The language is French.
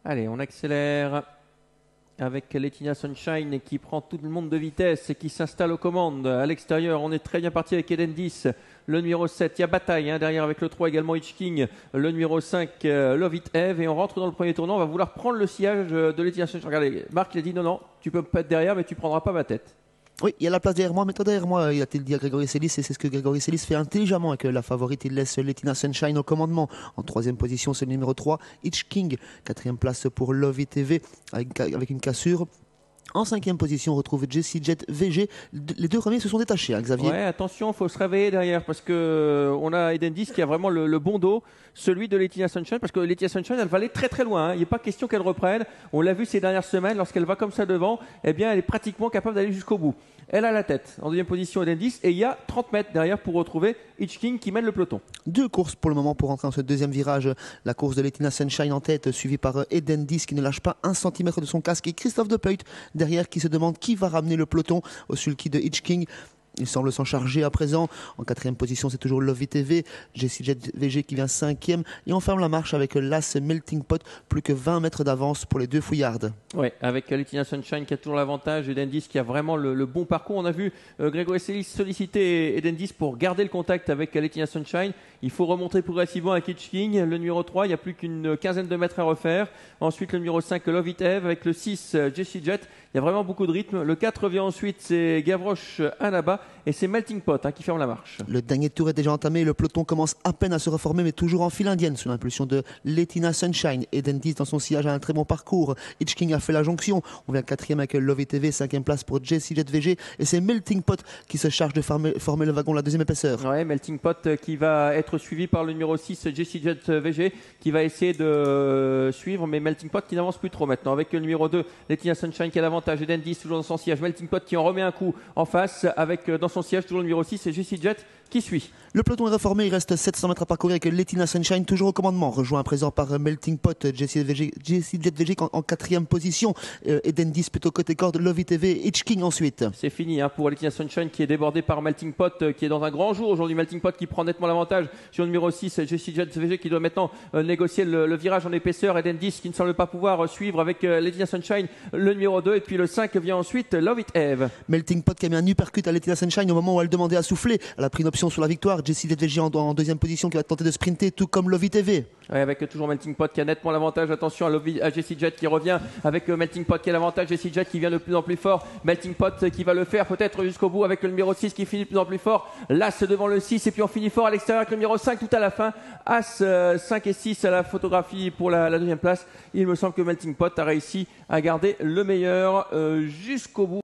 Allez, on accélère avec Laetinia Sunshine qui prend tout le monde de vitesse et qui s'installe aux commandes. À l'extérieur, on est très bien parti avec Eden 10, le numéro 7. Il y a bataille derrière avec le 3 également Hitch King, le numéro 5 Love It Eve. Et on rentre dans le premier tournant. On va vouloir prendre le sillage de Laetinia Sunshine. Regardez, Marc il a dit non, tu peux pas être derrière, mais tu prendras pas ma tête. Oui, il y a la place derrière moi, mais toi derrière moi, il a-t-il dit à Grégory Sélis, et c'est ce que Grégory Sélis fait intelligemment avec la favorite. Il laisse Laetinia Sunshine au commandement. En troisième position, c'est le numéro 3, Hitch King. Quatrième place pour Love It TV avec une cassure. En cinquième position, on retrouve Jessie Jet VG. Les deux premiers se sont détachés, Xavier. Ouais, attention, il faut se réveiller derrière parce que on a Eden 10 qui a vraiment le bon dos, celui de Laetinia Sunshine, parce que Laetinia Sunshine, elle va aller très très loin. Il n'est pas question qu'elle reprenne. On l'a vu ces dernières semaines, lorsqu'elle va comme ça devant, eh bien, elle est pratiquement capable d'aller jusqu'au bout. Elle a la tête. En deuxième position, Eden 10, et il y a 30 mètres derrière pour retrouver Hitch King qui mène le peloton. Deux courses pour le moment pour entrer dans ce deuxième virage. La course de Laetinia Sunshine en tête, suivie par Eden 10 qui ne lâche pas un centimètre de son casque, et Christophe De Puyt derrière qui se demande qui va ramener le peloton au sulky de Hitch King. Il semble s'en charger à présent. En quatrième position, c'est toujours Love It TV, Jessie Jet VG qui vient cinquième. Et on ferme la marche avec l'As Melting Pot, plus que 20 mètres d'avance pour les deux fouillardes. Oui, avec Laetinia Sunshine qui a toujours l'avantage, Eden 10 qui a vraiment le bon parcours. On a vu Grégory Sélis solliciter Eden 10 pour garder le contact avec Laetinia Sunshine. Il faut remonter progressivement avec Hitch King. Le numéro 3, il n'y a plus qu'une quinzaine de mètres à refaire. Ensuite, le numéro 5, Love It Eve, avec le 6, Jessie Jet. Il y a vraiment beaucoup de rythme. Le 4 vient ensuite, c'est Gavroche Anaba. Et c'est Melting Pot qui ferme la marche. Le dernier tour est déjà entamé. Le peloton commence à peine à se reformer, mais toujours en file indienne, sous l'impulsion de Laetinia Sunshine. Eden 10 dans son sillage a un très bon parcours. Hitch King a fait la jonction. On vient quatrième avec Love It TV, cinquième place pour Jessie Jet VG. Et c'est Melting Pot qui se charge de former le wagon, la deuxième épaisseur. Ouais, Melting Pot qui va être suivi par le numéro 6, Jessie Jet VG, qui va essayer de suivre, mais Melting Pot qui n'avance plus trop maintenant. Avec le numéro 2, Laetinia Sunshine qui a l'avantage. Eden 10 toujours dans son sillage. Melting Pot qui en remet un coup en face avec dans son sillage toujours le numéro 6 et Jessie Jet qui suit. Le peloton est reformé, il reste 700 mètres à parcourir avec Laetinia Sunshine toujours au commandement, rejoint à présent par Melting Pot, Jessie Jet VG en quatrième position, Eden 10 plutôt côté corde, Love It TV, Hitch King ensuite. C'est fini pour Laetinia Sunshine qui est débordé par Melting Pot qui est dans un grand jour aujourd'hui. Melting Pot qui prend nettement l'avantage sur le numéro 6, Jessie Jet VG qui doit maintenant négocier le virage en épaisseur. Eden 10 qui ne semble pas pouvoir suivre avec Laetinia Sunshine le numéro 2 et puis le 5 vient ensuite Love It Eve. Melting Pot qui a mis un uppercut à Laetinia Sunshine au moment où elle demandait à souffler. Elle a pris une option sur la victoire. Jessie Jet VG en deuxième position qui va tenter de sprinter tout comme Love It TV. Ouais, avec toujours Melting Pot qui a nettement l'avantage. Attention à Jessie Jet qui revient avec Melting Pot qui a l'avantage. Jessie Jet qui vient de plus en plus fort. Melting Pot qui va le faire peut-être jusqu'au bout avec le numéro 6 qui finit de plus en plus fort. L'As devant le 6 et puis on finit fort à l'extérieur avec le numéro 5 tout à la fin. As 5 et 6 à la photographie pour la deuxième place. Il me semble que Melting Pot a réussi à garder le meilleur jusqu'au bout.